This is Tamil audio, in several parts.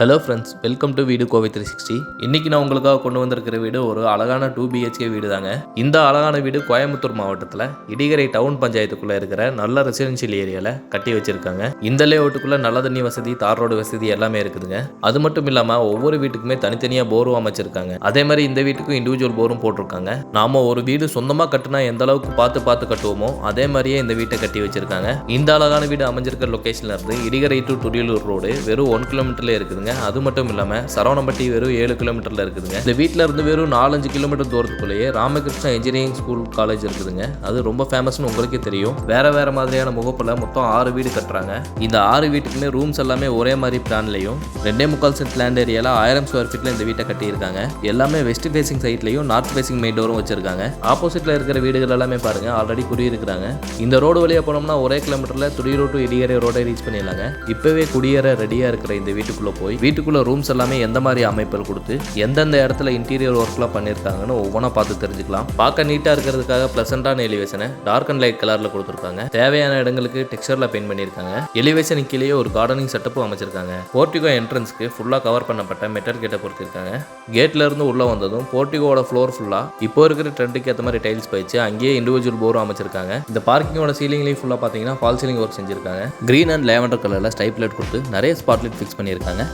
ஹலோ ஃப்ரெண்ட்ஸ், வெல்கம் டு வீடு கோவை 360. இன்னைக்கு நான் உங்களுக்காக கொண்டு வந்திருக்கிற வீடு ஒரு அழகான 2 BHK வீடு தாங்க. இந்த அழகான வீடு கோயம்புத்தூர் மாவட்டத்தில் இடிகரை டவுன் பஞ்சாயத்துக்குள்ள இருக்கிற நல்ல ரெசிடென்ஷியல் ஏரியாவில் கட்டி வச்சிருக்காங்க. இந்த லேஅவுட்டுக்குள்ள நல்ல தண்ணி வசதி, தார் ரோடு வசதி எல்லாமே இருக்குதுங்க. அது மட்டும் இல்லாமல் ஒவ்வொரு வீட்டுக்குமே தனித்தனியாக போரும் அமைச்சிருக்காங்க. அதே மாதிரி இந்த வீட்டுக்கும் இண்டிவிஜுவல் போரும் போட்டிருக்காங்க. நாம ஒரு வீடு சொந்தமாக கட்டினா எந்த அளவுக்கு பார்த்து கட்டுவோமோ அதே மாதிரியே இந்த வீட்டை கட்டி வச்சிருக்காங்க. இந்த அழகான வீடு அமைஞ்சிருக்கிற லொகேஷன்ல இருந்து இடிகரை டு துடியலூர் ரோடு வெறும் 1 கிலோமீட்டர்ல இருக்குதுங்க. அது மட்டும் இல்லாம சரவணம்பட்டி வெறும் 7 கிலோமீட்டர்ல இருக்குதுங்க. இந்த வீட்டுல இருந்து வெறும் 4-5 கிலோமீட்டர் தூரத்துக்குள்ளேயே ராமகிருஷ்ணா இன்ஜினியரிங் ஸ்கூல் காலேஜ் இருக்குதுங்க. அது ரொம்ப ஃபேமஸ்னு உங்களுக்கே தெரியும். வேற மாதிரியான முகப்புல மொத்தம் 6 வீடு கட்டுறாங்க. இந்த 6 வீட்டுக்குமே ரூம்ஸ் எல்லாமே ஒரே மாதிரி பிளான்லயும் 2.25 சென்ட் லேண்ட் ஏரியால 1000 ஸ்கொயர் ஃபீட்ல இந்த வீட்டை கட்டி இருக்காங்க. எல்லாமே வெஸ்ட் ஃபேசிங் சைட்லயும் நார்த் ஃபேசிங் மெயின் டோரும் வச்சிருக்காங்க. ஆப்போசிட்ல இருக்கிற வீடுகள் எல்லாமே பாருங்க ஆல்ரெடி குடியிருக்கிறாங்க. இந்த ரோடு வழியா போனோம்னா ஒரே கிலோமீட்டர்ல துடியலூர் டு இடிகரை ரோடை ரீச் பண்ணிடலாங்க. இப்பவே குடியேற ரெடியா இருக்கிற இந்த வீட்டுக்குள்ள போய் வீட்டுக்குள்ள ரூம்ஸ் எல்லாமே எந்த மாதிரி அமைப்பில் கொடுத்து எந்தெந்த இடத்துல இன்டீரியர் ஒர்க்லாம் பண்ணியிருக்காங்கன்னு ஒவ்வொன்றா பார்த்து தெரிஞ்சுக்கலாம். பார்க்க நீட்டாக இருக்கிறதுக்காக பிளசண்டான எலிவேஷனை டார்க் அண்ட் லைட் கலரில் கொடுத்துருக்காங்க. தேவையான இடங்களுக்கு டெக்ஸ்சரில் பெயிண்ட் பண்ணியிருக்காங்க. எலிவேஷனுக்கு கீழே ஒரு கார்டனிங் செட்டப்பும் அமைச்சிருக்காங்க. போர்ட்டிகோ என்ட்ரன்ஸ்க்கு ஃபுல்லாக கவர் பண்ணப்பட்ட மெட்டல் கேட்டை பொறுத்திருக்காங்க. கேட்ல இருந்து உள்ள வந்ததும் போர்ட்டிகோட ஃப்ளோர் ஃபுல்லாக இப்போ இருக்கிற ட்ரெண்டுக்கு ஏற்ற மாதிரி டைல்ஸ் பயிச்சு அங்கேயே இண்டிவிஜுவல் போரும் அமைச்சிருக்காங்க. இந்த பார்க்கிங்கோட சீலிங்லையும் ஃபுல்லாக பார்த்தீங்கன்னா ஃபால் சீலிங் ஒர்க் செஞ்சிருக்காங்க. கிரீன் அண்ட் லேவண்டர் கலரில் ஸ்டைப் லைட் கொடுத்து நிறைய ஸ்பாட்லைட் ஃபிக்ஸ் பண்ணியிருக்காங்க.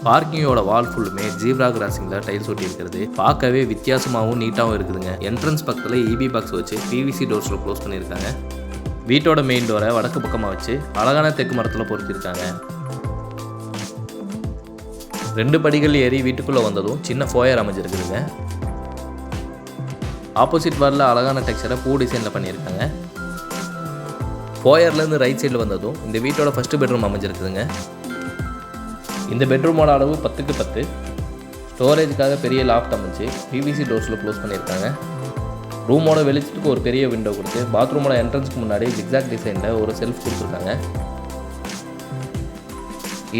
பார்க்கிங்கோட வால் ஃபுல்லுமே ஜீப்ரா கிராசிங்கில் டைல்ஸ் ஒட்டி இருக்கிறது. பார்க்கவே வித்தியாசமாகவும் நீட்டாகவும் இருக்குதுங்க. என்ட்ரன்ஸ் பக்கத்தில் EB பாக்ஸ் வச்சு PVC டோர்ஸில் க்ளோஸ் பண்ணியிருக்காங்க. வீட்டோட மெயின் டோரை வடக்கு பக்கமாக வச்சு அழகான தெற்கு மரத்தில் பொருத்திருக்காங்க. 2 படிகள் ஏறி வீட்டுக்குள்ளே வந்ததும் சின்ன ஃபோயர் அமைஞ்சிருக்குதுங்க. ஆப்போசிட் வாலில் அழகான டெக்ஸ்சரை பூ டிசைனில் பண்ணியிருக்காங்க. ஃபோயர்லேருந்து ரைட் சைடில் வந்ததும் இந்த வீட்டோட ஃபஸ்ட்டு பெட்ரூம் அமைஞ்சிருக்குதுங்க. இந்த பெட்ரூமோட அளவு 10க்கு 10. ஸ்டோரேஜுக்காக பெரிய லாஃப்ட் அமைச்சு PVC டோர்ஸில் க்ளோஸ் பண்ணியிருக்காங்க. ரூமோட வெளிச்சத்துக்கு ஒரு பெரிய விண்டோ கொடுத்து பாத்ரூமோட என்ட்ரன்ஸ்க்கு முன்னாடி ஜிக்ஸாக் டிசைனில் ஒரு செல்ஃப் கொடுத்துருக்காங்க.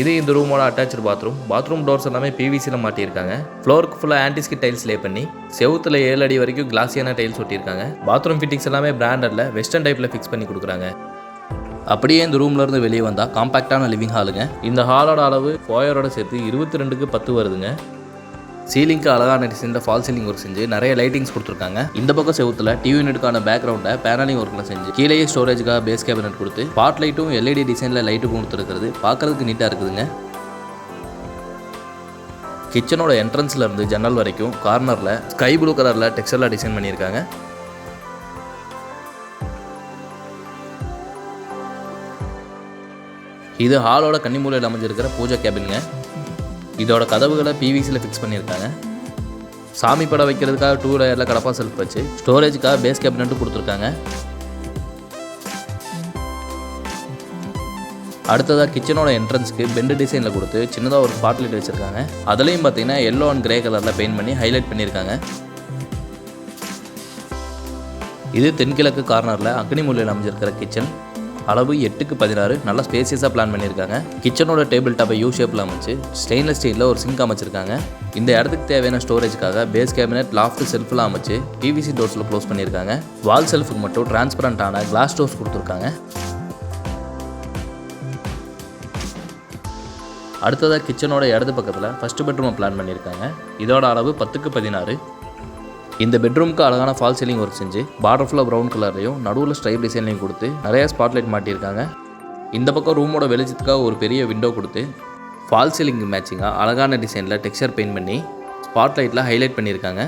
இது இந்த ரூமோட அட்டாச்சு பாத்ரூம் டோர்ஸ் எல்லாமே PVCயில் மாட்டியிருக்காங்க. ஃப்ளோருக்கு ஃபுல்லாக ஆன்டிஸ்கிட் டைல்ஸ் லே பண்ணி செவுத்தில் 7 அடி வரைக்கும் கிளாஸியான டைல்ஸ் ஒட்டியிருக்காங்க. பாத்ரூம் ஃபிட்டிங்ஸ் எல்லாமே பிராண்டட்ல வெஸ்டர்ன் டைப்பில் ஃபிக்ஸ் பண்ணி கொடுக்குறாங்க. அப்படியே இந்த ரூம்ல இருந்து வெளியே வந்தால் காம்பாக்டான லிவிங் ஹாலுங்க. இந்த ஹாலோட அளவு ஃபோயரோட சேர்த்து 22க்கு 10 வருதுங்க. சீலிங்க்கு அழகான டிசைனில் ஃபால் சீலிங் ஒர்க் செஞ்சு நிறைய லைட்டிங்ஸ் கொடுத்துருக்காங்க. இந்த பக்கம் செவுத்துல டிவி யூனிட்டுக்கான பேக்ரவுண்டை பேனலிங் ஒர்க்கில் செஞ்சு கீழே ஸ்டோரேஜுக்காக பேஸ் கேபினட் கொடுத்து ஸ்பாட் லைட்டும் LED டிசைனில் லைட்டும் கொடுத்துருக்கிறது பார்க்கறதுக்கு நீட்டாக இருக்குதுங்க. கிச்சனோட என்ட்ரன்ஸ்ல இருந்து ஜன்னல் வரைக்கும் கார்னரில் ஸ்கை ப்ளூ கலரில் டெக்ஸ்சரில் டிசைன் பண்ணியிருக்காங்க. இது ஹாலோட கன்னிமூலையில் அமைஞ்சிருக்கிற பூஜை கேபினுங்க. இதோட கதவுகளை PVCயில் ஃபிக்ஸ் பண்ணியிருக்காங்க. சாமி படம் வைக்கிறதுக்காக 2 லேயரில் கடப்பா செல்ஃப் வச்சு ஸ்டோரேஜுக்காக பேஸ் கேபினட்டும் கொடுத்துருக்காங்க. அடுத்ததாக கிச்சனோட என்ட்ரன்ஸ்க்கு பெண்டு டிசைனில் கொடுத்து சின்னதாக ஒரு ஸ்பாட் லைட் வச்சுருக்காங்க. அதுலேயும் பார்த்தீங்கன்னா எல்லோ அண்ட் கிரே கலரில் பெயிண்ட் பண்ணி ஹைலைட் பண்ணியிருக்காங்க. இது தென்கிழக்கு கார்னரில் அக்னிமூலையில் அமைஞ்சிருக்கிற கிச்சன். அளவு 8க்கு 16 நல்லா ஸ்பேசியஸாக பிளான் பண்ணியிருக்காங்க. கிச்சனோட டேபிள் டாப்பை U ஷேப்பில் அமைச்சு ஸ்டெயின்லெஸ் ஸ்டீலில் ஒரு சிங்க் அமைச்சிருக்காங்க. இந்த இடத்துக்கு தேவையான ஸ்டோரேஜுக்காக பேஸ் கேபினட் லாஃப்ட் செல்ஃப்லாம் அமைச்சு PVC டோர்ஸில் க்ளோஸ் பண்ணியிருக்காங்க. வால் செல்ஃபுக்கு மட்டும் டிரான்ஸ்பரண்டான கிளாஸ் டோர்ஸ் கொடுத்துருக்காங்க. அடுத்ததாக கிச்சனோட இடது பக்கத்தில் ஃபஸ்ட்டு பெட்ரூமை பிளான் பண்ணியிருக்காங்க. இதோட அளவு 10க்கு 16. இந்த பெட்ரூமுக்கு அழகான ஃபால் சீலிங் ஒர்க் செஞ்சு பார்டர் ஃபுல்லாக ப்ரௌன் கலர்லையும் நடுவில் ஸ்ட்ரைப் டிசைன்லையும் கொடுத்து நிறைய ஸ்பாட்லைட் மாட்டியிருக்காங்க. இந்த பக்கம் ரூமோட வெளிச்சத்துக்காக ஒரு பெரிய விண்டோ கொடுத்து ஃபால் சீலிங் மேட்சிங்காக அழகான டிசைனில் டெக்ஸ்சர் பெயிண்ட் பண்ணி ஸ்பாட்லைட்டில் ஹைலைட் பண்ணியிருக்காங்க.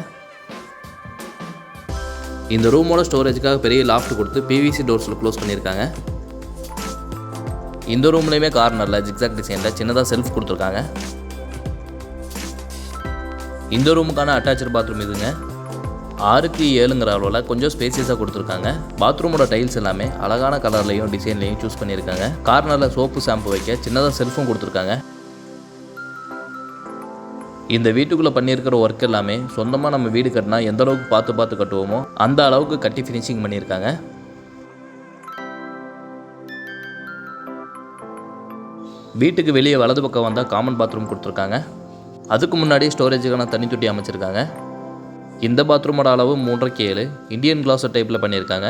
இந்த ரூமோட ஸ்டோரேஜுக்காக பெரிய லாஃப்ட் கொடுத்து PVC டோர்ஸில் க்ளோஸ் பண்ணியிருக்காங்க. இந்த ரூம்லேயுமே கார்னரில் ஜிக்ஸாக் டிசைனில் சின்னதாக செல்ஃப் கொடுத்துருக்காங்க. இந்த ரூமுக்கான அட்டாச்சு பாத்ரூம் இதுங்க. 6க்கு 7ங்கிற அளவில் கொஞ்சம் ஸ்பேசியஸாக கொடுத்துருக்காங்க. பாத்ரூமோட டைல்ஸ் எல்லாமே அழகான கலர்லையும் டிசைன்லையும் சூஸ் பண்ணியிருக்காங்க. கார்னரில் சோப்பு ஷாம்பு வைக்க சின்னதாக செல்ஃபும் கொடுத்துருக்காங்க. இந்த வீட்டுக்குள்ளே பண்ணியிருக்கிற ஒர்க் எல்லாமே சொந்தமாக நம்ம வீடு கட்டினா எந்த அளவுக்கு பார்த்து கட்டுவோமோ அந்த அளவுக்கு கட்டி ஃபினிஷிங் பண்ணியிருக்காங்க. வீட்டுக்கு வெளியே வலது பக்கம் வந்தால் காமன் பாத்ரூம் கொடுத்துருக்காங்க. அதுக்கு முன்னாடி ஸ்டோரேஜுக்கான தண்ணி தொட்டி அமைச்சிருக்காங்க. இந்த பாத்ரூமோட அளவு 3க்கு 7 இந்தியன் கிளாஸ் டைப்பில் பண்ணியிருக்காங்க.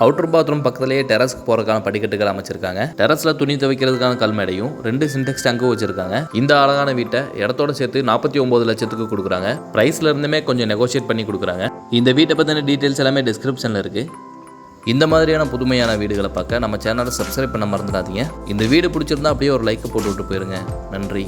அவுட்டர் பாத்ரூம் பக்கத்துலேயே டெரஸ்க்கு போகிறதுக்கான படிக்கட்டுகள் அமைச்சிருக்காங்க. டெரஸில் துணி துவைக்கிறதுக்கான கல்மேடையும் 2 சின்டெக்ஸ் டேங்கும் வச்சிருக்காங்க. இந்த அழகான வீட்டை இடத்தோட சேர்த்து 49 லட்சத்துக்கு கொடுக்குறாங்க. ப்ரைஸ்ல இருந்துமே கொஞ்சம் நெகோஷியேட் பண்ணி கொடுக்குறாங்க. இந்த வீட்டை பற்றின டீட்டெயில்ஸ் எல்லாமே டிஸ்கிரிப்ஷனில் இருக்குது. இந்த மாதிரியான புதுமையான வீடுகளை பார்க்க நம்ம சேனலை சப்ஸ்கிரைப் பண்ண மறந்துடாதீங்க. இந்த வீடு பிடிச்சிருந்தா அப்படியே ஒரு லைக் போட்டு விட்டு போயிருங்க. நன்றி.